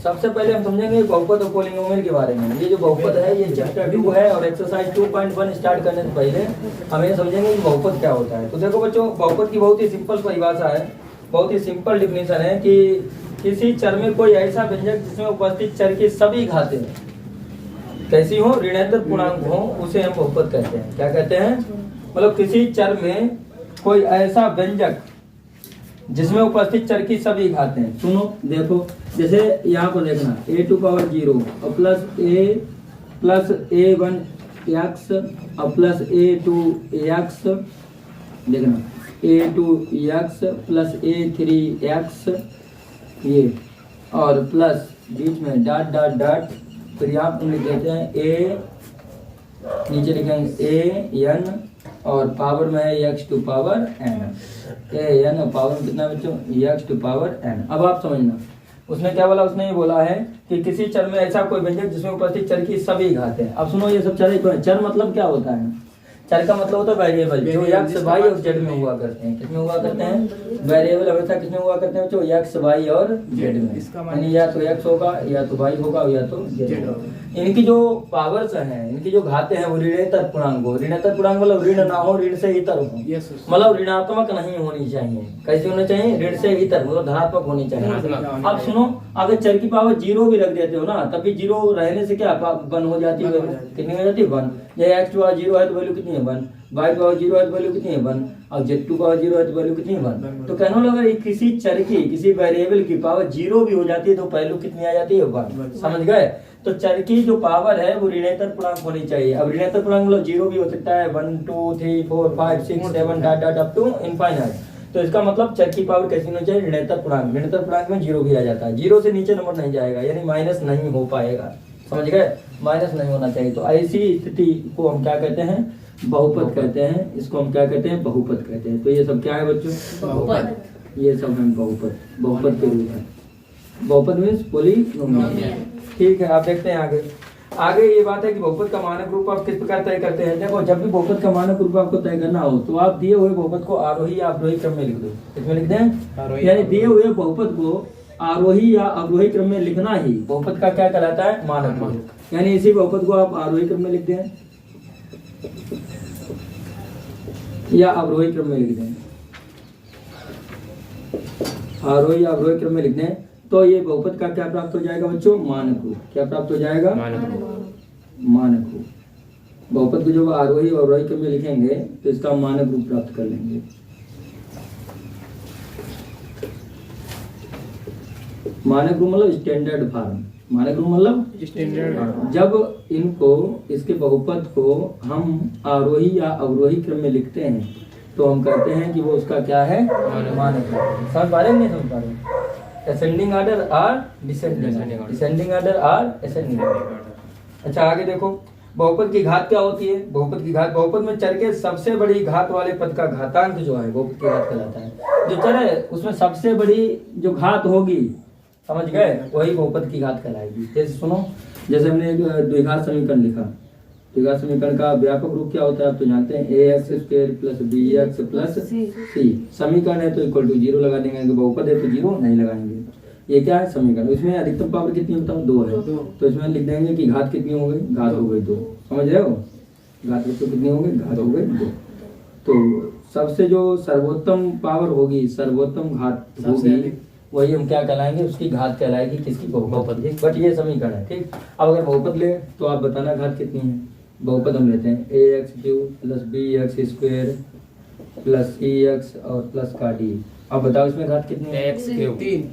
सबसे पहले हम समझेंगे बहुपद और पॉलिनोमियल के बारे में। ये जो बहुपद है ये चैप्टर 2 है और एक्सरसाइज 2.1 स्टार्ट करने से पहले हम ये समझेंगे कि बहुपद क्या होता है। तो देखो बच्चों, बहुपद की बहुत ही सिंपल परिभाषा है, बहुत ही सिंपल डिफिनेशन है कि किसी चर में कोई ऐसा व्यंजक जिसमें उपस्थित चर की सभी घातें कैसी हो, ऋणात्मक पूर्णांक हो, उसे हम बहुपद कहते हैं। क्या कहते हैं? मतलब किसी चर में कोई ऐसा व्यंजक जिसमें उपस्थित चर की सभी घातें। सुनो देखो, जैसे यहाँ पर देखना a⁴ और प्लस a1x और प्लस a2x, देखना a2x प्लस a3x, ये और प्लस बीच में डॉट डॉट डॉट, फिर यहाँ पर लिख देते हैं a, नीचे लिखेंगे an और पावर में है x to power n, an और पावर में कितना बच्चों x टू पावर n। अब आप समझना उसने क्या बोला, उसने ये बोला है कि किसी चर में ऐसा कोई व्यंजक जिसमें उपस्थित चर की सभी घातें। अब सुनो, ये सब चर मतलब क्या होता है? चर का मतलब होता है वेरिएबल, जो x y और z में हुआ करते हैं। किसमें हुआ करते हैं? वेरिएबल हमेशा किसमें हुआ करते हैं? जो x y और z में, यानी या तो x होगा या तो y होगा या तो z होगा। इनकी जो पावर्स हैं, इनकी जो घातें हैं वो ऋणात्मक पूर्णांक हो। ऋणात्मक पूर्णांक मतलब ऋण ना हो, ऋण से इतर हो, मतलब ऋणात्मक नहीं होनी चाहिए। कैसे होना चाहिए? ऋण से इतर, मतलब धनात्मक होनी चाहिए। अब सुनो, अगर चर की पावर 0 भी रख देते हो ना, तब भी 0 रहने से क्या 1 हो जाती है। कितनी हो जाती है? 1। ये x टू पावर 0 है तो वैल्यू कितनी है? 1। y टू पावर 0 है तो वैल्यू कितनी है? 1। और z टू पावर 0 है तो वैल्यू कितनी है? 1। तो कहने लगा अगर किसी चर की, किसी वेरिएबल की पावर 0 भी हो जाती है तो वैल्यू कितनी आ जाती है? 1। समझ गए? तो चर की जो पावर है वो ऋणात्मक पूर्णांक होनी चाहिए। अब ऋणात्मक पूर्णांक मतलब 0 भी हो सकता है, 1 2 3 4 5 6 7 dot dot up to infinite. तो इसका मतलब चर की पावर कैसी होनी चाहिए? ऋणात्मक पूर्णांक। ऋणात्मक पूर्णांक में 0 भी आ जाता है, 0 से नीचे नंबर नहीं जाएगा, यानी माइनस नहीं हो पाएगा। समझ गए? माइनस नहीं होना चाहिए। तो ऐसी स्थिति को हम क्या कहते हैं? बहुपद कहते हैं। इसको हम क्या कहते हैं? बहुपद कहते हैं। तो ये सब क्या है बच्चों? बहुपद। ये सब हम बहुपद, बहुपद के रूप है। बहुपद मीन्स पॉलिनोमियल। ठीक है, आप देखते हैं आगे। आगे ये बात है कि बहुपद का मानक रूप आप किस प्रकार तय करते हैं। देखो, जब भी बहुपद का मानक रूप आपको तय करना हो तो आप दिए हुए बहुपद को आरोही या अवरोही क्रम में लिख दो। किसमें लिख दें? यानी दिए हुए बहुपद को आरोही या अवरोही क्रम में लिखना ही बहुपद का क्या कहलाता है? मानक रूप। यानी इसी बहुपद को आप आरोही क्रम में लिख दें या अवरोही क्रम में लिख दें, आरोही या अवरोही क्रम में लिख दें, तो ये बहुपद का क्या प्राप्त हो जाएगा बच्चों? मानक रूप। क्या प्राप्त हो जाएगा? मानक रूप। बहुपद को जब आरोही और अवरोही क्रम में लिखेंगे तो इसका मानक रूप प्राप्त कर लेंगे। मानक रूप मतलब स्टैंडर्ड फॉर्म। मानक रूप मतलब स्टैंडर्ड। जब इनको, इसके बहुपद को हम आरोही या अवरोही क्रम में लिखते हैं तो हम कहते हैं कि वो उसका क्या है? मानक रूप। समझ पा रहे हैं? नहीं समझ पा रहे? असेंडिंग ऑर्डर और डिसेंडिंग ऑर्डर और असेंडिंग ऑर्डर। अच्छा, आगे देखो, बहुपद की घात क्या होती है? बहुपद की घात, बहुपद में चर के सबसे बड़ी घात वाले पद का घातांक जो है बहुपद की घात कहलाता है। जो चर है उसमें सबसे बड़ी जो घात होगी, समझ गए, वही बहुपद की घात कहलाएगी। जैसे सुनो, जैसे हमने एक द्विघात समीकरण लिखा। द्विघात समीकरण का व्यापक रूप क्या होता है आप तो जानते हैं, ax² plus bx plus c। समीकरण है तो इक्वल टू 0 लगा देंगे, बहुपद है तो 0 नहीं लगाएंगे। ये क्या है? समीकरण। इसमें अधिकतम पावर कितनी बताओ? 2 है। तो इसमें लिख देंगे कि घात कितनी हो गई? घात हो गई 2। समझ रहे हो? घात तो कितनी हो गई? घात हो गई 2। तो सबसे जो सर्वोत्तम पावर होगी, सर्वोत्तम घात होगी, वही हम क्या कहलाएंगे? उसकी घात कहलाएगी। किसकी? बहुपद की। बट ये समीकरण है, ठीक। अब अगर बहुपद ले तो आप बताना घात कितनी है। बहुपद हम लेते हैं ax³ plus bx² plus cx और प्लस का d। अब बताओ इसमें घात कितनी है? x³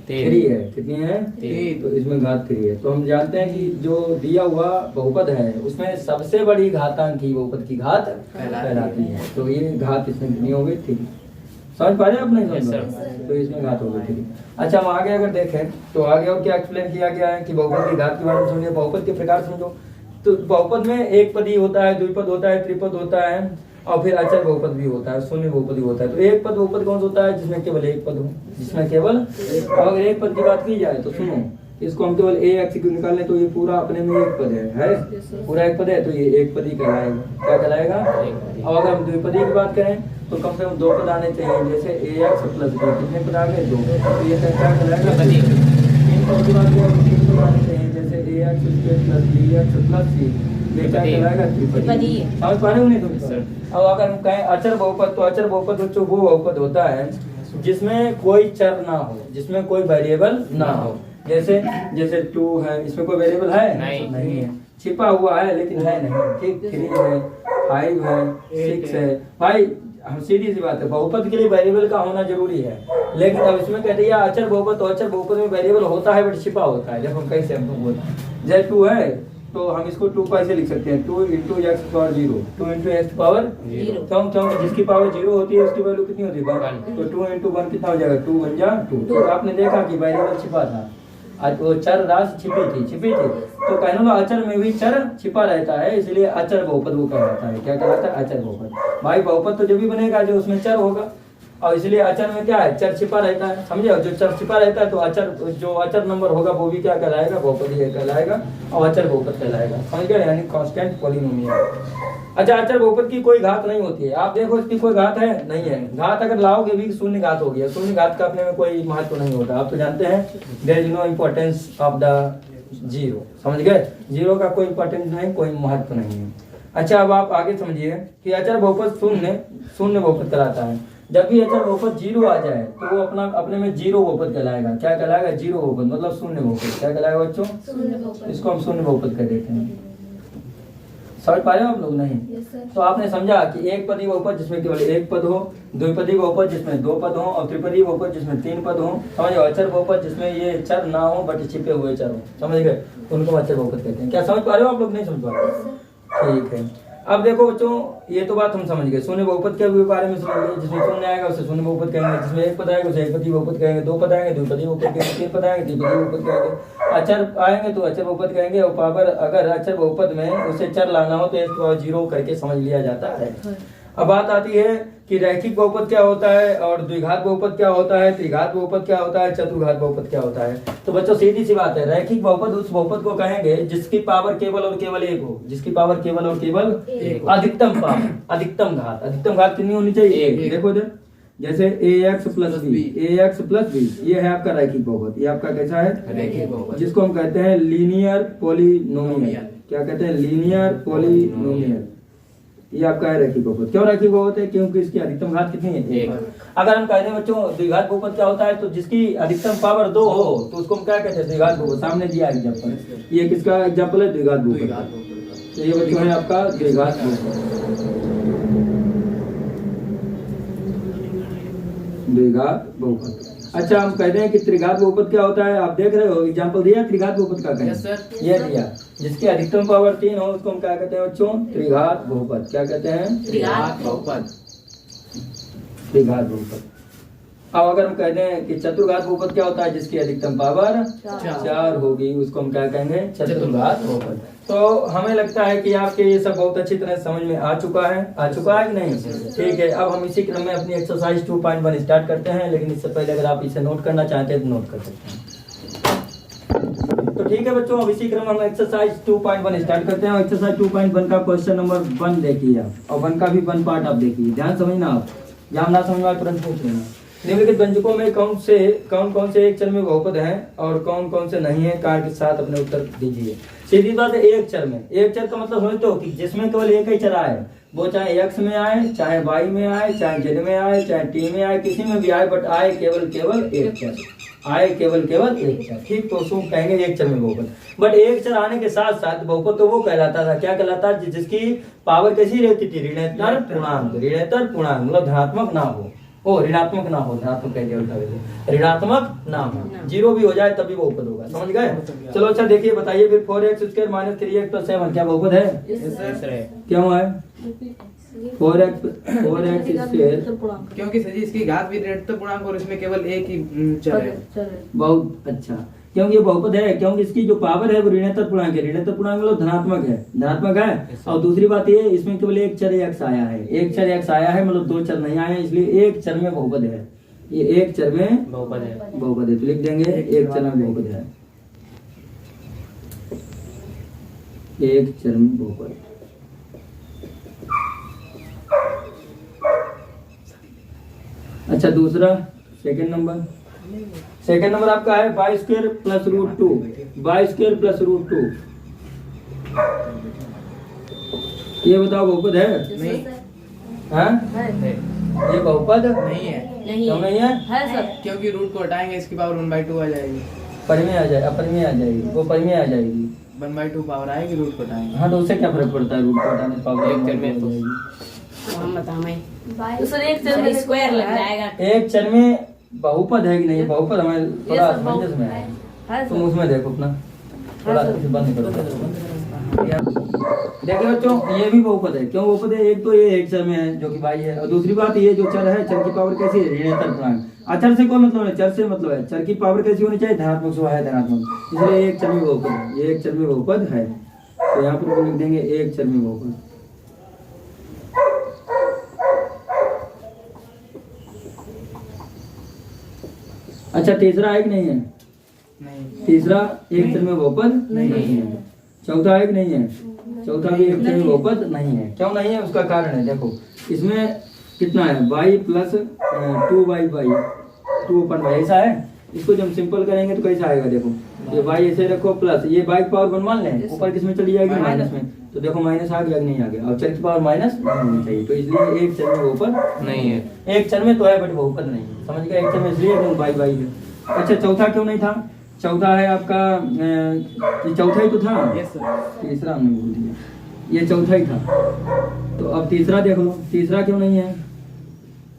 3 है। कितनी है? 3। तो इसमें घात 3 है। तो हम जानते हैं कि जो दिया हुआ बहुपद है उसमें सबसे बड़ी घातांक ही बहुपद की घात कहलाती है। तो ये घात इसमें कितनी हो गई? 3। समझ पा रहे हैं आप? नहीं समझ पा रहे? तो इसमें घात हो गई 3। अच्छा, हम आगे अगर देखें तो आगे और क्या एक्सप्लेन किया गया है कि बहुपद की घात के बारे में समझिए। बहुपद के प्रकार समझो। तो बहुपद में एक पदी होता है, द्विपद होता है, त्रिपद होता है और फिर अचर बहुपद भी होता है, शून्य बहुपद भी होता है। तो एक पद बहुपद कौन सा होता है? जिसमें केवल एक पद हो, जिसमें केवल। अगर एक पद की बात की जाए तो सुनो, इसको हम केवल ax क्यों निकाल लें तो ये पूरा अपने में एक पद है पूरा एक पद है, तो ये एक पद ही कहलाएगा। क्या कहलाएगा? और अगर हम द्विपदी की बात करें तो कम से कम 2 पद आने चाहिए। जैसे ax प्लस b, कितने पद आ गए? 2। तो ये क्या कहलाएगा? पहली बात ये हम तीन को मानते हैं, जैसे ax square plus bx plus c, ये क्या कहलाएगा? त्रिपदी। समझ पा रहे हो नहीं तुम? अब अगर हम कहें अचर बहुपद, तो अचर बहुपद बच्चों वो बहुपद होता है जिसमें कोई चर ना हो, जिसमें कोई वेरिएबल ना हो। जैसे जैसे 2 है, इसमें कोई वेरिएबल है? नहीं है, छिपा हुआ है लेकिन है नहीं। ठीक, 3 है, 5 है, 6 है। भाई हम सीधी सी बात है, बहुपद के लिए वेरिएबल का होना जरूरी है, लेकिन अब इसमें कहते हैं अचर बहुपद, तो अचर बहुपद में वेरिएबल होता है बट छिपा होता है। जब हम कैसे हम बोलते हैं जैसे 2 है तो हम इसको 2 को ऐसे लिख सकते हैं, 2 into x power 0, 2 into x power 0। क्यों? जिसकी पावर 0 होती है उसकी वैल्यू कितनी होती है? 1। तो 2 इंटू 1 कितना हो जाएगा? 2 1 जा 2। तो आपने देखा कि वेरिएबल छिपा था, आज वो चर राशि छिपी थी। तो कहने लो अचर में भी चर छिपा रहता है, इसलिए अचर बहुपद वो कहलाता है। क्या कहलाता है? अचर बहुपद। भाई बहुपद तो जब भी बनेगा जो उसमें चर होगा, और इसलिए अचर में क्या है? चर छिपा रहता है। समझे? जो चर छिपा रहता है तो अचर, जो अचर नंबर होगा वो भी क्या कहलाएगा? बहुपद ही कहलाएगा, और अचर बहुपद कहलाएगा। समझ गए? यानी कांस्टेंट पॉलिनोमियल। अच्छा, अचर बहुपद की कोई घात नहीं होती है। आप देखो इसकी कोई घात है? नहीं है। घात अगर लाओगे भी शून्य घात हो गया। शून्य घात का अपने में कोई महत्व नहीं होता। आप तो जानते हैं there is no importance of the zero. समझ गए? जीरो का कोई इम्पोर्टेंस नहीं, कोई महत्व नहीं है। अच्छा, अब आप आगे समझिए कि अचर बहुपद शून्य बहुपद कहलाता है। जब भी अचर बहुपद 0 आ जाए तो वो अपने में जीरो बहुपद कहलाएगा। क्या कहलाएगा? जीरो बहुपद, मतलब शून्य बहुपद। क्या कहलाएगा बच्चों? इसको हम शून्य बहुपद कह देते हैं। समझ पा रहे हो आप लोग? नहीं? तो आपने समझा कि एक पदी बहुपद जिसमें केवल एक पद हो, द्विपदी बहुपद जिसमें 2 पद हो, और त्रिपदी बहुपद जिसमें 3 पद हो। समझो? अचर बहुपद जिसमें ये चर ना हो बट छिपे हुए चर हो। समझ गए? उनको अचर बहुपद कहते हैं। क्या समझ पा रहे हो आप लोग? नहीं समझ पा रहे? ठीक है। अब देखो बच्चों, ये तो बात हम समझ गए। शून्य बहुपद के बारे में समझ गए। जिसमें शून्य आएगा उसे शून्य बहुपद कहेंगे, जिसमें एक पद आएगा उसे एकपदी बहुपद कहेंगे, 2 पद आएंगे द्विपदी बहुपद कहेंगे, 3 पद आएंगे त्रिपदी बहुपद कहेंगे, अचर आएंगे तो अचर बहुपद कहेंगे। और पावर अगर अचर बहुपद में उसे चर लाना हो तो एक्स पावर 0 करके समझ लिया जाता है। अब बात आती है कि रैखिक बहुपद क्या होता है, और द्विघात बहुपद क्या होता है, त्रिघात बहुपद क्या होता है, चतुर्घात बहुपद क्या होता है। तो बच्चों सीधी सी बात है, रैखिक बहुपद उस बहुपद को कहेंगे जिसकी पावर केवल और केवल एक हो। जिसकी पावर केवल और केवल अधिकतम पावर, अधिकतम घात कितनी होनी चाहिए? एक। देखो जैसे ax प्लस बी, ये है आपका रैखिक बहुपद। ये आपका कैसा है? रैखिक बहुपद, जिसको हम कहते हैं लीनियर पॉलिनोमियल। क्या कहते हैं? Linear polynomial. ये आपका है रैखिक बहुपद। क्यों रैखिक बहुपद है? क्योंकि इसकी अधिकतम घात कितनी है? 1। अगर हम कहते हैं बच्चों द्विघात बहुपद क्या होता है, तो जिसकी अधिकतम पावर 2 हो तो उसको हम क्या कहते हैं? द्विघात बहुपद। सामने दिया एग्जांपल, ये किसका एग्जांपल है? द्विघात बहुपद। तो ये बच्चों है आपका द्विघात बहुपद। द्विघात बहुपद। अच्छा, हम कहते हैं कि त्रिघात बहुपद क्या होता है? आप देख रहे हो एग्जांपल दिया त्रिघात बहुपद का। ये दिया जिसकी अधिकतम पावर 3 हो उसको हम क्या कहते हैं बच्चों? त्रिघात बहुपद। क्या कहते हैं? त्रिघात बहुपद। त्रिघात बहुपद। अब अगर हम कहते हैं कि चतुर्घात बहुपद क्या होता है? जिसकी अधिकतम पावर 4 होगी उसको हम क्या कहेंगे? चतुर्घात बहुपद। तो हमें लगता है कि आपके ये सब बहुत अच्छी तरह समझ में आ चुका है कि नहीं? ठीक है। अब हम इसी क्रम में अपनी एक्सरसाइज 2.1 स्टार्ट करते हैं, लेकिन इससे पहले अगर आप इसे नोट करना चाहते हैं तो नोट कर सकते हैं। तो ठीक है बच्चों, अब इसी क्रम हम एक्सरसाइज 2.1 स्टार्ट करते हैं। एक्सरसाइज 2.1 का क्वेश्चन नंबर 1 देखिए आप, और 1 का भी 1 पार्ट आप देखिए। ध्यान समझना, आप जहाँ ना समझ में तुरंत पूछ लेना। निम्नलिखित व्यंजकों में कौन कौन से एक चर में बहुपद हैं और कौन कौन से नहीं है? कार्य के साथ अपने उत्तर दीजिए। सीधी बात है, एक चर में, एक चर का मतलब समझते हो कि जिसमें केवल एक ही चर आए, वो चाहे x में आए, चाहे y में आए, चाहे z में आए, चाहे t में आए, किसी में भी आए, बट आए केवल एक चर, आए केवल एक चर। ठीक, तो उसको कहेंगे एक चर में बहुपद। बट एक चर आने के साथ साथ बहुपद तो वो कहलाता था, क्या कहलाता है? जिसकी पावर कैसी रहती थी? ऋणात्मक पूर्णांक, मतलब धनात्मक ना हो। ऋणात्मक ना हो, धनात्मक कह दिया उल्टा वैसे, ऋणात्मक ना हो, 0 भी हो जाए तभी बहुपद होगा। समझ गए? चलो अच्छा देखिए, बताइए फिर 4x square minus 3x plus 7 क्या बहुपद है? क्यों है 4x स्क्वायर? क्योंकि सर जी इसकी घात भी ऋणात्मक पूर्णांक और इसमें केवल एक ही चर है। बहुत अच्छा, क्योंकि ये बहुपद है, क्योंकि इसकी जो पावर है वो ऋणात्मक पूर्णांक है। ऋणात्मक पूर्णांक मतलब धनात्मक है। और दूसरी बात ये, इसमें केवल एक चर x आया है, एक चर x आया है, मतलब 2 चर नहीं आए हैं, इसलिए एक चर में बहुपद है। ये एक चर में बहुपद है, तो लिख देंगे एक चर में बहुपद है, एक चर में बहुपद। अच्छा दूसरा, सेकंड नंबर, सेकंड नंबर आपका है by square plus root two, by square plus root two. ये बताओ बहुपद है? नहीं हाँ है। ये बहुपद नहीं है क्यों नहीं है? है सर। क्योंकि रूट को हटाएंगे इसकी पावर 1/2 आ जाएगी। परिमेय आ जाए, अपरिमेय आ जाएगी, वो परिमेय आ जाएगी। 1/2 पावर आएगी, रूट को हटाएंगे। हाँ तो उससे क्या फर्क पड़ता है, रूट को हटाने से पावर एक चर में तो- हम बताएं तो सर एक चर में स्क्वायर लग जाएगा। एक चर में बहुपद है कि नहीं? बहुपद हमें थोड़ा सब असमंजस में है। है तुम सर। उसमें देखो अपना, थोड़ा इसे बंद करो। देखिए बच्चों ये भी बहुपद है। क्यों बहुपद है? एक तो ये एक चर में है जो कि बाई है, और दूसरी बात ये जो चर है, चर की पावर कैसी है? ऋणात्मक पूर्णांक। अचर से कोई मतलब है, चर से मतलब है चर की पावर कैसी होनी चाहिए? धनात्मक, सो है धनात्मक, इसलिए एक चर में बहुपद है। ये एक चर में बहुपद है, तो यहाँ पर हम लिख देंगे एक चर में बहुपद। अच्छा तीसरा है कि नहीं है? नहीं। तीसरा एक चर में बहुपद नहीं है। चौथा है कि नहीं है? चौथा भी एक चर में बहुपद नहीं है। क्यों नहीं है? उसका कारण है, देखो इसमें कितना है, बाई प्लस 2/बाई 2/बाई, ऐसा है। इसको जब सिंपल करेंगे तो कैसा आएगा? देखो ये बाई ऐसे रखो, प्लस ये बाई की पावर 1 मान लें, ऊपर किस में चली जाएगी? माइनस में। तो देखो माइनस आ गया कि नहीं आ गया? और चर की पावर माइनस नहीं होनी चाहिए, तो इसलिए एक चर में बहुपद नहीं है। एक चर में तो है बट बहुपद नहीं है, समझ गए? एक चर में इसलिए बाई है। अच्छा चौथा क्यों नहीं था? चौथा है आपका ये चौथा ही तो था। Yes sir. तीसरा हमने भूल दिया, ये चौथा ही था। तो अब तीसरा देख लो, तीसरा क्यों नहीं है?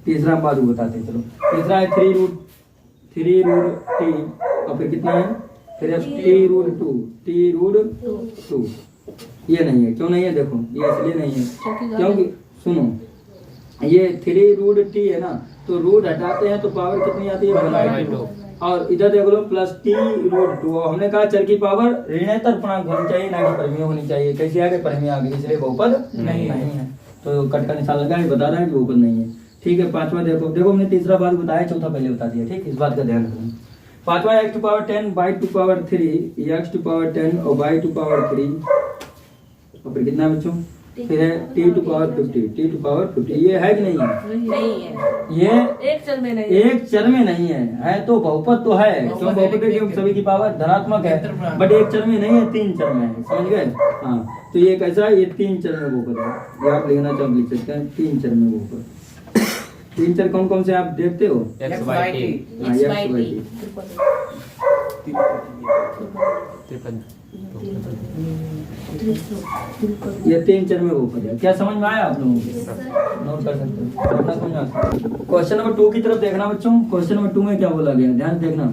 तीसरा हम बाद में बताते हैं। चलो तीसरा है 3 रूट टी, और फिर कितना है? फिर टी रूट टू। ये नहीं है। क्यों नहीं है? देखो ये इसलिए नहीं है क्योंकि सुनो, ये 3 रूट टी है ना, तो रूट हटाते हैं तो पावर कितनी आती है? 1/2। और इधर देख लो प्लस टी रूट 2। हमने कहा चर की पावर ऋणात्मक पूर्णांक होनी चाहिए, ना कि परिमेय होनी चाहिए। कैसे आगे? परिमेय आ गई, इसलिए बहुपद नहीं है। तो कट का निशान लगा है, बता रहा है कि बहुपद नहीं है। ठीक है पांचवा देखो, देखो हमने तीसरा बात बताया, चौथा पहले बता दिया। ठीक, इस बात का ध्यान रखना। पांचवा x⁻10 बाई 2/3, x⁻10 और बाई 2/3, और फिर कितना बच्चों? फिर है t⁻50, ये है कि नहीं है? नहीं है। ये एक चर में नहीं। एक चर में नहीं है तो बहुपद तो है। क्यों बहुपद है? क्योंकि सभी की पावर धनात्मक है, बट एक चर में नहीं है, 3 चर में है, समझ गए? हाँ तो ये कैसा है? ये 3 चर में बहुपद है। ये आप लिखना चाहो लिख सकते हैं, 3 चर में बहुपद। 3 चर कौन कौन से आप देखते हो? x/t। हाँ, x/t। ये 3 चर में बहुपद है। क्या समझ में आया आप लोगों को? नोट कर सकते हो, अपना समझ आता है। क्वेश्चन नंबर 2 की तरफ देखना बच्चों। क्वेश्चन नंबर 2 में क्या बोला गया, ध्यान देखना।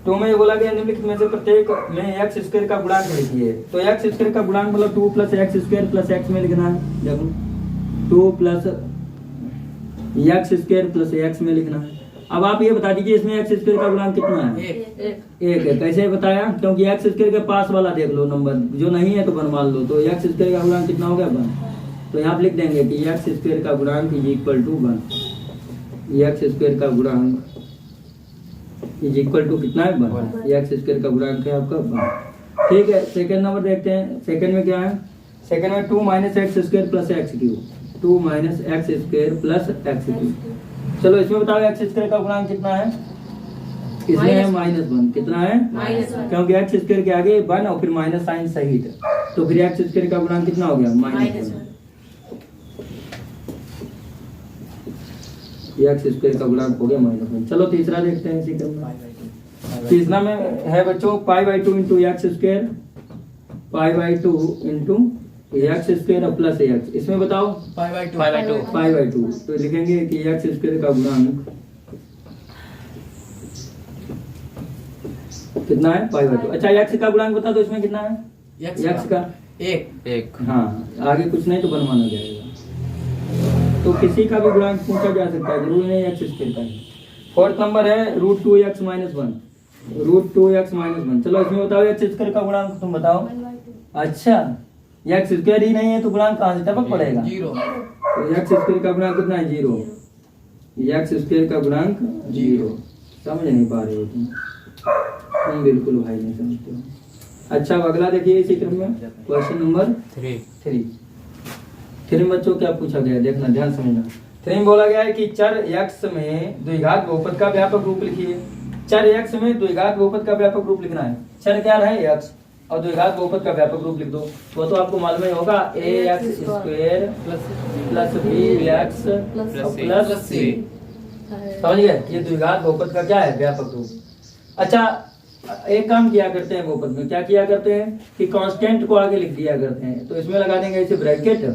2 में ये बोला गया निम्नलिखित में से प्रत्येक में x² का गुणांक लिखिए। तो x² का गुणांक मतलब 2 + x² + x में लिखना है। देखो 2 + x² + x में लिखना है। अब आप ये बता दीजिए इसमें x² का गुणांक कितना है? एक है। कैसे बताया? क्योंकि x² के पास वाला देख लो नंबर, जो नहीं है तो 1 मान लो। तो x² का गुणांक कितना हो गया? 1। तो यहाँ आप लिख देंगे कि x² का गुणांक = 1। x² का गुणांक = कितना है? 1। x² का गुणांक है आपका 1। ठीक है सेकंड नंबर देखते हैं। सेकंड में क्या है? सेकंड में 2 - x² + x³। 2 - x² + x³। चलो इसमें बताओ x² का गुणांक कितना है? इसमें है -1। कितना है? -1। क्योंकि x² के आगे 1 और फिर माइनस साइन सहित, तो फिर x² का गुणांक कितना हो गया? -1। x² का गुणांक हो गया -1। चलो तीसरा देखते हैं इसी क्रम में। तीसरा में है बच्चों π/2 × x², π/2 × x² और प्लस x। इसमें बताओ π/2। तो लिखेंगे कि x² का गुणांक कितना है? π/2। अच्छा x का गुणांक बता दो, इसमें कितना है? x का 1। हाँ आगे कुछ नहीं तो बनवाना जाएगा। तो किसी का भी गुणांक पूछा जा सकता है, जरूरी नहीं x² का। 4th नंबर है √2x - 1। √2x - 1। चलो इसमें बताओ x² का गुणांक तुम बताओ। अच्छा x² ही नहीं है तो गुणांक कहाँ से टपक पड़ेगा? 0। तो x² का गुणांक कितना है? 0। x² का गुणांक 0। समझ नहीं पा रहे हो तुम बिल्कुल भाई नहीं समझते हो। अच्छा अब अगला देखिए इसी क्रम में क्वेश्चन नंबर 3। 3 में बच्चों क्या पूछा गया देखना, ध्यान समझना। 3 में बोला गया है कि चर x में द्विघात बहुपद का व्यापक रूप लिखिए। चर x में द्विघात बहुपद का व्यापक रूप लिखना है। चर क्या है x और द्विघात बहुपद का व्यापक रूप लिख दो, वो तो आपको मालूम ही होगा, ax square plus bx plus c। समझ गए? ये द्विघात बहुपद का क्या है? व्यापक रूप। अच्छा, एक काम किया करते हैं बहुपद में, क्या किया करते हैं कि कांस्टेंट को आगे लिख दिया करते हैं, तो इसमें लगा देंगे ऐसे ब्रैकेट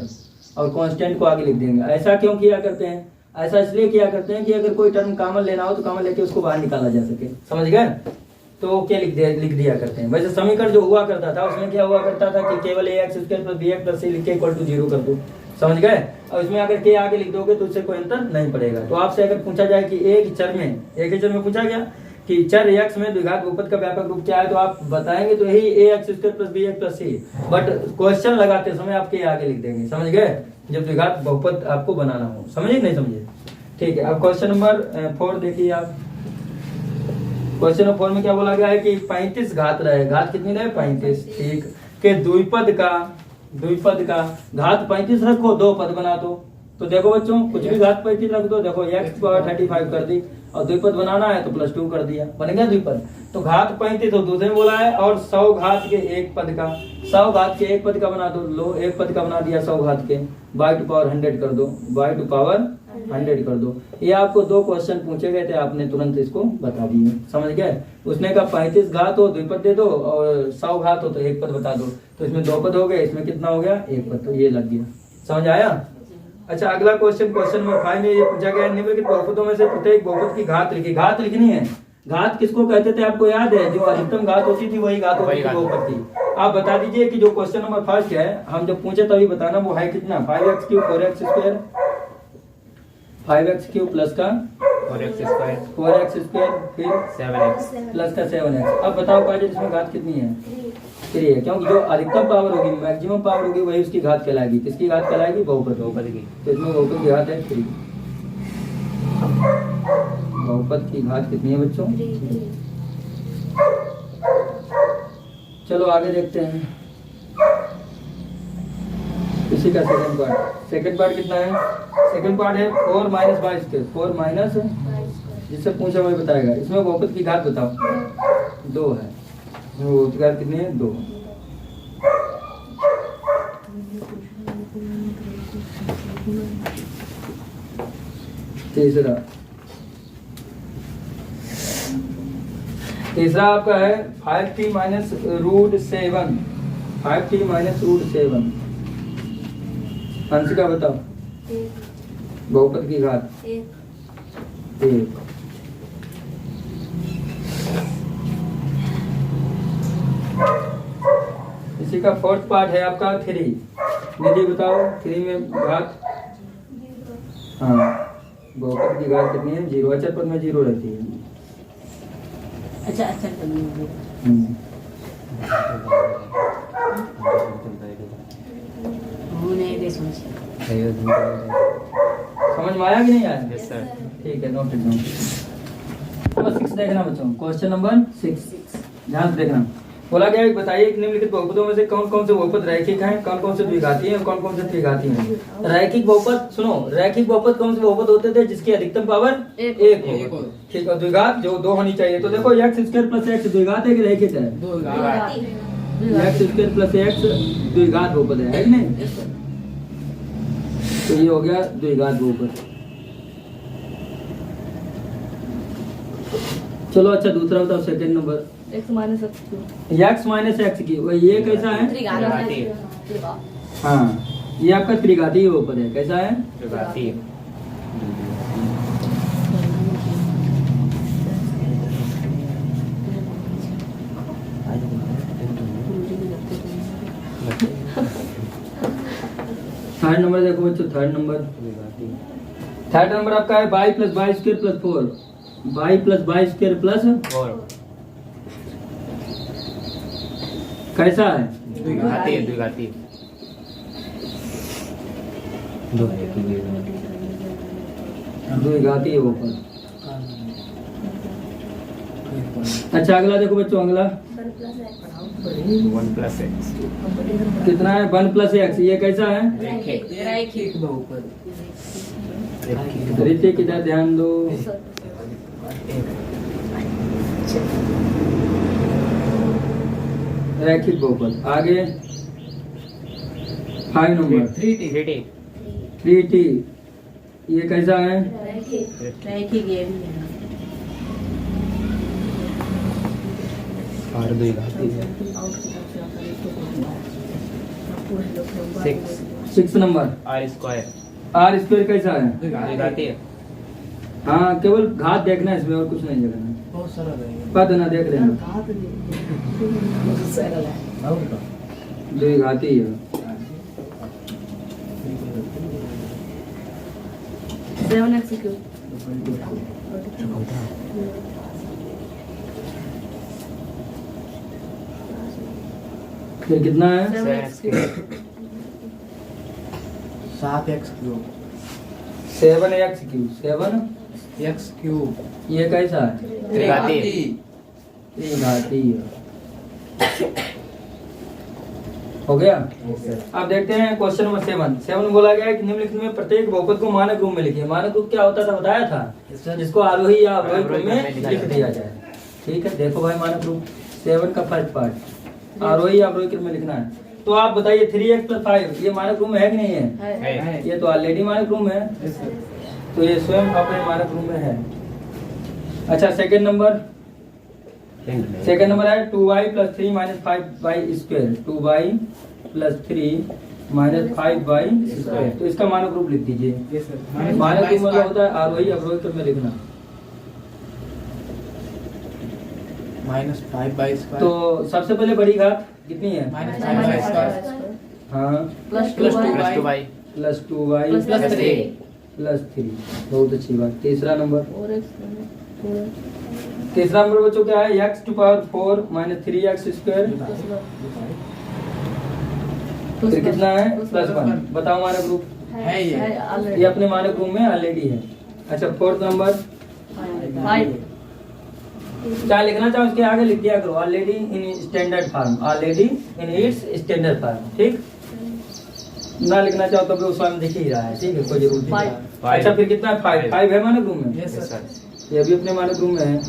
और कांस्टेंट को आगे लिख देंगे। ऐसा क्यों किया करते हैं? ऐसा इसलिए किया करते हैं कि अगर कोई टर्म कॉमन लेना हो तो कॉमन लेके उसको बाहर निकाला जा सके। समझ गए? तो क्या लिख दिया करते हैं। वैसे समीकरण जो हुआ करता था उसमें क्या हुआ करता था कि केवल ax square plus bx plus c लिख के इक्वल टू 0 कर दो। समझ गए? और इसमें अगर के आगे लिख दोगे तो उससे कोई अंतर नहीं पड़ेगा। तो आपसे अगर पूछा जाए कि एक ही चर में पूछा गया कि चर x में द्विघात बहुपद का व्यापक रूप क्या है, तो आप बताएंगे तो यही ax square plus bx plus c, but question लगाते समय आप के आगे लिख देंगे। समझ गए? जब द्विघात बहुपद आपको बनाना हो। समझे नहीं समझे? ठीक है। अब क्वेश्चन नंबर 4 देखिए आप। क्वेश्चन नंबर 4 में क्या बोला गया है कि 35 घात रहे, घात कितनी रहे? 35। ठीक, के द्विपद का घात 35 रखो, दो पद बना दो। तो देखो बच्चों, कुछ भी घात 35 रख दो, देखो x पावर 35 कर दी, और द्विपद बनाना है तो +2 कर दिया, बन गया द्विपद। तो घात 35 तो दूसरे में बोला है, और 100 घात के एक पद का, 100 घात के एक पद का बना दो। लो, एक पद का बना दिया 100 घात के, बाई टू पावर 100 कर दो, बाई टू पावर 100 कर दो। ये आपको दो क्वेश्चन पूछे गए थे, आपने तुरंत इसको बता दिए। समझ गए? उसने कहा 35 घात हो द्विपद दे दो, और 100 घात हो तो एक पद बता दो। तो इसमें दो पद हो गए, इसमें कितना हो गया? एक पद। तो ये लग गया। समझ आया? अच्छा, अगला क्वेश्चन नंबर 5 में ये पूछा गया, निम्नलिखित बहुपदों में से प्रत्येक बहुपद की घात लिखी। घात लिखनी है। घात किसको कहते थे आपको याद है? जो अधिकतम घात होती थी वही घात होती थी बहुपद की। आप बता दीजिए कि जो क्वेश्चन नंबर 1 है, हम जब पूछे तभी बताना, वो है कितना? 5x cube 4x square, 5x cube plus का 4x स्क्वायर फिर 7x प्लस का 7x। अब बताओ काजी इसमें घात कितनी है? 3 है, क्योंकि जो अधिकतम पावर होगी, मैक्सिमम पावर होगी, वही उसकी घात कहलाएगी। किसकी घात कहलाएगी? बहुपद की। तो इसमें बहुपद की घात है 3। बहुपद की घात कितनी है बच्चों? 3। चलो आगे देखते हैं इसी का सेकंड पार्ट कितना है? सेकंड पार्ट है 4 माइनस बाई स्क्वायर, 4 माइनस, जिससे पूछा वही बताएगा। इसमें बहुपद की घात बताओ। 2 है। बहुपद की घात कितनी है? 2। तीसरा आपका है 5t minus root 7, 5t minus root 7। अंश का बताओ। बहुपद की घात 1। इसी का फोर्थ पार्ट है आपका 3। निधि बताओ 3 में घात। हाँ, बहुपद की घात कितनी है? 0। अचर पद में 0 रहती है। अच्छा अच्छा समझ में आया कि नहीं आया? Yes sir. ठीक है, नोट डाउन। नंबर 6 देखना बच्चों, क्वेश्चन नंबर 6 ध्यान से देखना। बोला गया बताइए कि निम्नलिखित बहुपदों में से कौन कौन से बहुपद रैखिक हैं, कौन कौन से द्विघाती हैं, कौन कौन से त्रिघाती हैं। रैखिक बहुपद, सुनो, रैखिक बहुपद कौन से बहुपद होते थे? जिसकी अधिकतम पावर 1 हो। ठीक है, द्विघात जो 2 होनी चाहिए। तो देखो x स्क्वायर प्लस x द्विघात है कि रैखिक है? x स्क्वायर प्लस x द्विघात बहुपद है कि नहीं? तो ये हो गया द्विघात बहुपद। चलो अच्छा, दूसरा बताओ, second number. x minus x की ये कैसा है? हाँ, ये आपका त्रिघाती बहुपद है। कैसा है? त्रिघाती। थर्ड नंबर देखो बच्चों, थर्ड नंबर आपका है by plus by square plus 4। By plus by square plus 4 कैसा है? द्विघाती। द्विघाती बहुपद। अच्छा, अगला देखो बच्चों, अगला 1 प्लस x कितना है? 1 प्लस x। ये कैसा है? रैखिक बहुपद। रीति की तरह ध्यान दो। रैखिक बहुपद। आगे 5 नंबर 3t 3t, ये कैसा है? रैखिक ये भी है। और 2 घाती 6 number r square R square कैसा है? 2 घाती है। हाँ, केवल घात देखना है इसमें, और कुछ नहीं देखना है। बहुत सरल है पद ना देख लेना, सरल है। द्विघाती है। 7x क्यूब फिर कितना है? 7x cube 7x cube 7x cube 7, x cube ये कैसा है? त्रिघाती त्रिघाती है। हो गया। अब देखते हैं क्वेश्चन नंबर 7 बोला गया है कि निम्नलिखित में प्रत्येक बहुपद को मानक रूप में लिखिए। मानक रूप क्या होता था बताया था, जिसको आरोही या अवरोही क्रम में लिख दिया जाए। ठीक है, देखो भाई मानक रूप 7 का फर्स्ट पार्ट आरोही या अवरोही क्रम में लिखना है। तो आप बताइए 3x + 5 ये मानक रूप में है कि नहीं है? ये तो ऑलरेडी मानक रूप में है, तो ये स्वयं अपने मानक रूप में है। अच्छा, सेकंड नंबर है 2y + 3 - 5y square. 2y + 3 - 5y square, तो इसका मानक रूप लिख दीजिए। मानक रूप मतलब होता है आरोही अवरोही क्रम में लिखना। -5y स्क्वायर तो सबसे पहले बड़ी घात कितनी है? -5y स्क्वायर हाँ, प्लस 2y +2y प्लस 3 +3। बहुत अच्छी बात। तीसरा नंबर बच्चों क्या है? x⁴ - 3x square. फिर कितना है? +1। बताओ मानक रूप। है ये अपने मानक रूप में ऑलरेडी है। अच्छा, फोर्थ नंबर 5 क्या लिखना चाहो उसके आगे लिख दिया करो, already in standard form, already in its standard form. ठीक, ना लिखना चाहो तो भी उस में दिख ही रहा है। ठीक है, कोई जरूरत नहीं है। अच्छा, फिर कितना है? 5 है मानक रूप में। यस सर ये भी अपने मानक रूप में है।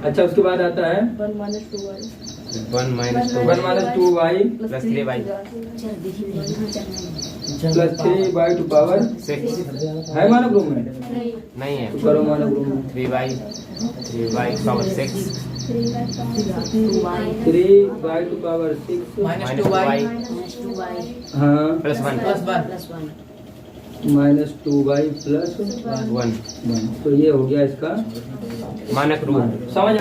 अच्छा, उसके बाद आता है 1 - 2y 1 - 2 1 - 2y plus 3y + 3y to power 6 है मानक रूप में। नहीं है। तो करो मानक रूप में 3y power 6 3y to power 6 -2y हाँ +1 -2y + 1 1। तो ये हो गया इसका मानक रूप। समझ